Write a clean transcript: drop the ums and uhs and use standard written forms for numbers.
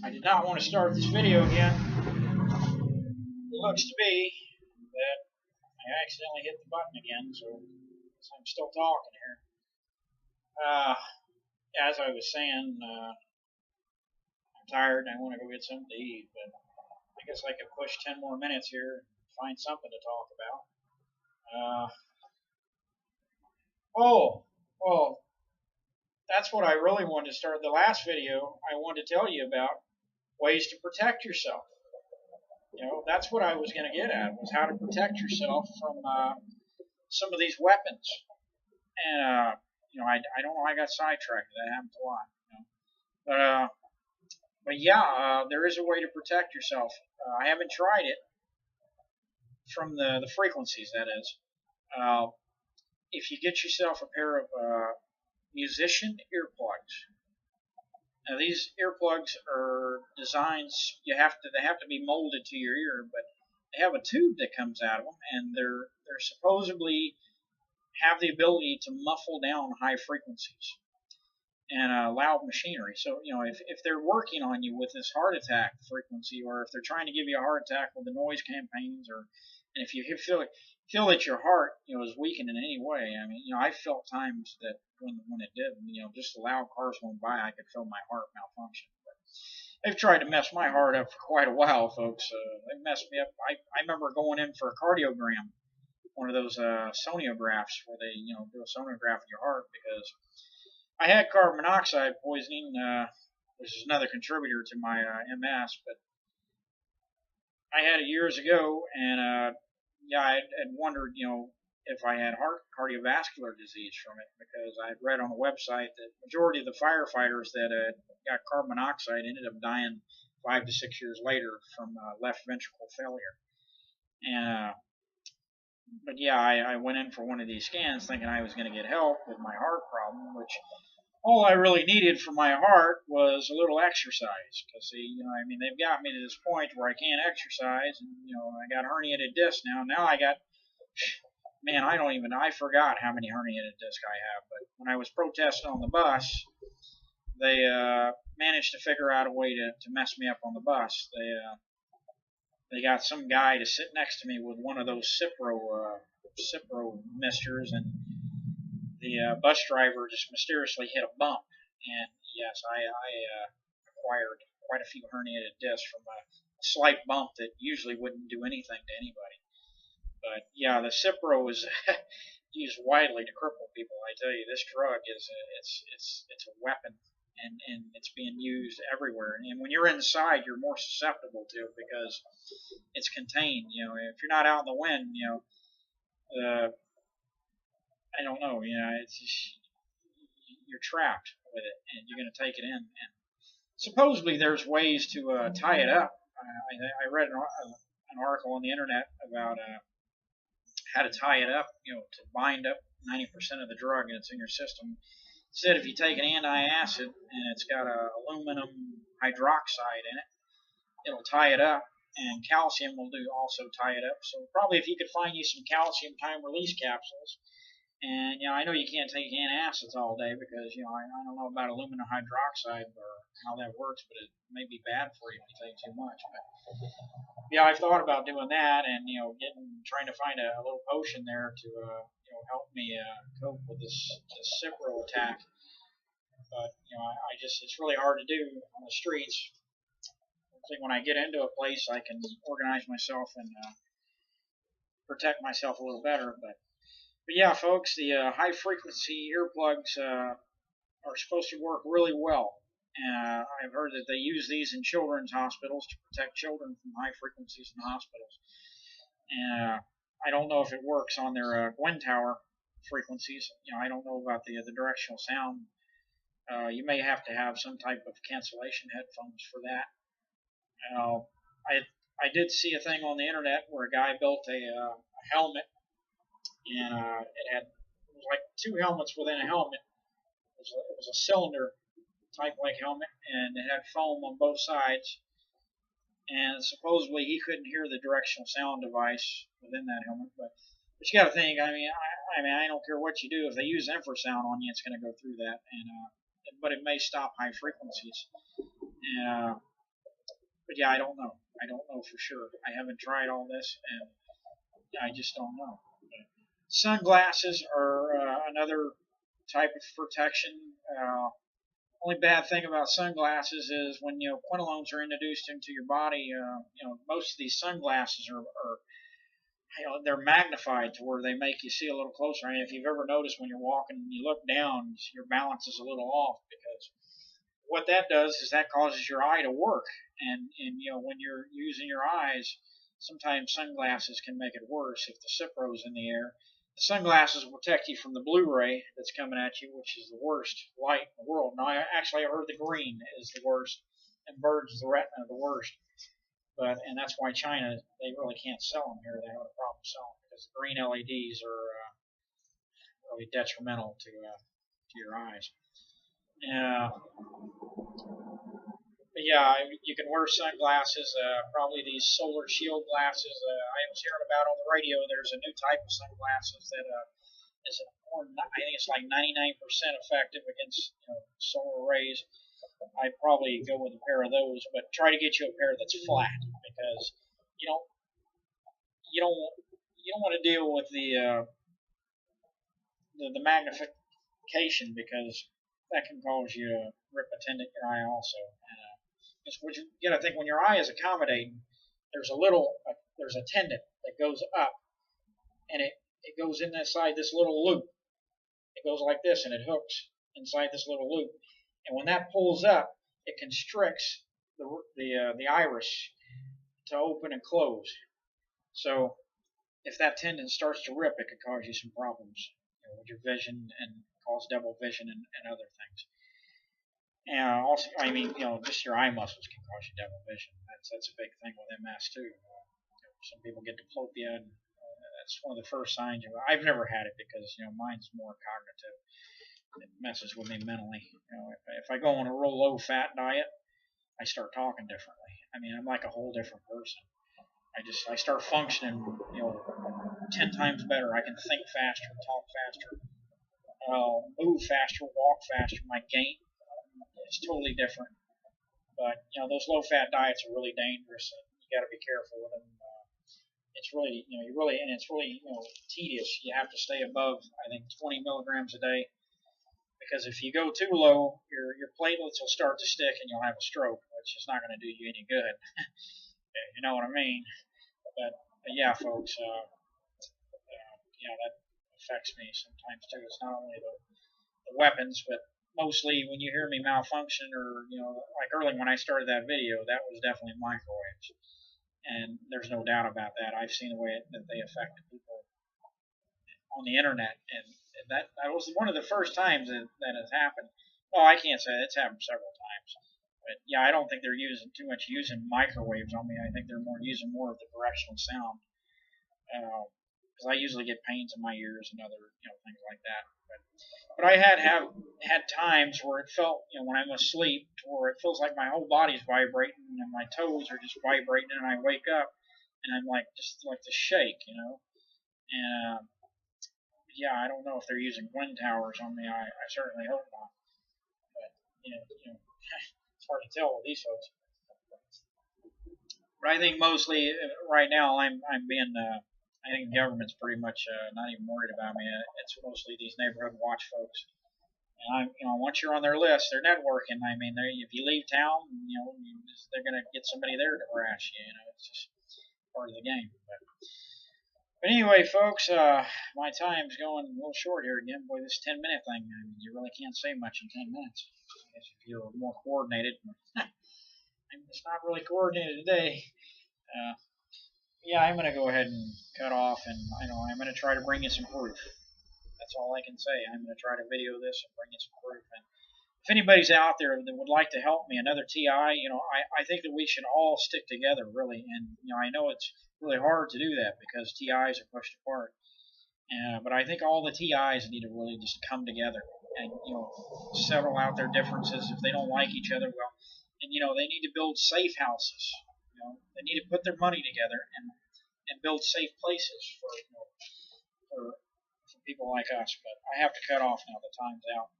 I did not want to start this video again. It looks to be that I accidentally hit the button again, so I'm still talking here. As I was saying, I'm tired and I want to go get something to eat, but I guess I could push 10 more minutes here and find something to talk about. Oh, that's what I really wanted to start. The last video, I wanted to tell you about ways to protect yourself. That's what I was going to get at, was how to protect yourself from some of these weapons. And, I don't know, I got sidetracked. That happens a lot. But yeah, there is a way to protect yourself. I haven't tried it from the frequencies, that is. If you get yourself a pair of musician earplugs. Now these earplugs are designed, they have to be molded to your ear, but they have a tube that comes out of them, and they're supposedly have the ability to muffle down high frequencies and loud machinery. So if they're working on you with this heart attack frequency, or if they're trying to give you a heart attack with the noise campaigns, and if you feel that your heart is weakened in any way. I mean, I felt times that when it did, just the loud cars going by, I could feel my heart malfunction. But they've tried to mess my heart up for quite a while, folks. They messed me up. I remember going in for a cardiogram, one of those sonographs where they do a sonograph of your heart, because I had carbon monoxide poisoning, which is another contributor to my MS. But I had it years ago, and I had wondered, if I had cardiovascular disease from it, because I had read on the website that the majority of the firefighters that got carbon monoxide ended up dying 5 to 6 years later from left ventricle failure. And but yeah, I went in for one of these scans thinking I was going to get help with my heart problem, which all I really needed for my heart was a little exercise. Because they've got me to this point where I can't exercise, and I got herniated disc now. Now I got, man, I forgot how many herniated discs I have. But when I was protesting on the bus, they managed to figure out a way to mess me up on the bus. They got some guy to sit next to me with one of those Cipro misters, and the bus driver just mysteriously hit a bump. And yes, I acquired quite a few herniated discs from a slight bump that usually wouldn't do anything to anybody. But yeah, the Cipro is used widely to cripple people. I tell you, this drug is it's a weapon, and it's being used everywhere. And when you're inside, you're more susceptible to it because it's contained. If you're not out in the wind, I don't know. It's just, you're trapped with it, and you're going to take it in. And supposedly, there's ways to tie it up. I read an article on the internet about how to tie it up, to bind up 90% of the drug that's in your system. It said if you take an antacid and it's got aluminum hydroxide in it, it'll tie it up, and calcium will also tie it up. So probably if you could find you some calcium time release capsules. And I know you can't take antacids all day because I don't know about aluminum hydroxide or how that works, but it may be bad for you if you take too much. But yeah, I've thought about doing that, and trying to find a little potion there to help me cope with this Cipro attack. But it's really hard to do on the streets. Hopefully, when I get into a place, I can organize myself and protect myself a little better. But yeah, folks, the high frequency earplugs are supposed to work really well. I've heard that they use these in children's hospitals to protect children from high frequencies in hospitals. And I don't know if it works on their wind tower frequencies. I don't know about the directional sound. You may have to have some type of cancellation headphones for that. I did see a thing on the internet where a guy built a helmet, and it was like two helmets within a helmet. It was a cylinder type like helmet, and it had foam on both sides. And supposedly he couldn't hear the directional sound device within that helmet. But you got to think. I don't care what you do. If they use infrasound on you, it's going to go through that. But it may stop high frequencies. But yeah, I don't know. I don't know for sure. I haven't tried all this, and I just don't know. Sunglasses are another type of protection. Only bad thing about sunglasses is when quinolones are introduced into your body. Most of these sunglasses are they're magnified to where they make you see a little closer. I mean, if you've ever noticed when you're walking and you look down, your balance is a little off because what that does is that causes your eye to work, and when you're using your eyes, sometimes sunglasses can make it worse if the Cipro's in the air. The sunglasses will protect you from the blue ray that's coming at you, which is the worst light in the world. Now, I heard the green is the worst, and birds the retina the worst. And that's why China, they really can't sell them here. They have a problem selling them because the green LEDs are really detrimental to your eyes. But yeah, you can wear sunglasses, probably these solar shield glasses. I was hearing about on the radio. There's a new type of sunglasses that is I think it's like 99% effective against solar rays. I'd probably go with a pair of those, but try to get you a pair that's flat because you don't you don't you don't want to deal with the magnification because that can cause you to rip a tendon in your eye also. What you got to think when your eye is accommodating, there's a tendon that goes up, and it goes in inside this little loop. It goes like this, and it hooks inside this little loop. And when that pulls up, it constricts the iris to open and close. So if that tendon starts to rip, it could cause you some problems with your vision and cause double vision and other things. And also, I mean, just your eye muscles can cause you double vision. That's a big thing with MS too. Some people get diplopia, and that's one of the first signs. I've never had it because mine's more cognitive. It messes with me mentally. If I go on a real low-fat diet, I start talking differently. I mean, I'm like a whole different person. I start functioning, 10 times better. I can think faster, talk faster, move faster, walk faster. My gait is totally different. But those low-fat diets are really dangerous, and you got to be careful with them. It's really, it's really tedious. You have to stay above, I think, 20 milligrams a day. Because if you go too low, your platelets will start to stick and you'll have a stroke, which is not going to do you any good. You know what I mean? But yeah, folks, that affects me sometimes too. It's not only the weapons, but mostly when you hear me malfunction or, like early when I started that video, that was definitely microwaves. And there's no doubt about that. I've seen the way that they affect people on the internet, and that was one of the first times that has happened. Well, I can't say it's happened several times, but yeah, I don't think they're using microwaves on me. I think they're using more of the directional sound, because I usually get pains in my ears and other things like that. But I have had times where it felt when I'm asleep, where it feels like my whole body's vibrating and my toes are just vibrating, and I wake up and I'm like just like to shake, and yeah, I don't know if they're using wind towers on me. I certainly hope not. But it's hard to tell with these folks. But I think mostly right now I'm being. I think the government's pretty much not even worried about me. It's mostly these neighborhood watch folks. And once you're on their list, they're networking. I mean, if you leave town, they're going to get somebody there to harass you. It's just part of the game. But anyway, folks, my time's going a little short here again. Boy, this 10-minute thing, I mean, you really can't say much in 10 minutes. I guess if you're more coordinated. It's not really coordinated today. Yeah, I'm going to go ahead and cut off, and I'm going to try to bring you some proof. That's all I can say. I'm going to try to video this and bring you some proof. And if anybody's out there that would like to help me, another TI, I think that we should all stick together, really. And, I know it's really hard to do that because TIs are pushed apart. But I think all the TIs need to really just come together and, settle out their differences if they don't like each other. Well, and, they need to build safe houses. They need to put their money together and build safe places for people like us. But I have to cut off now. The time's out.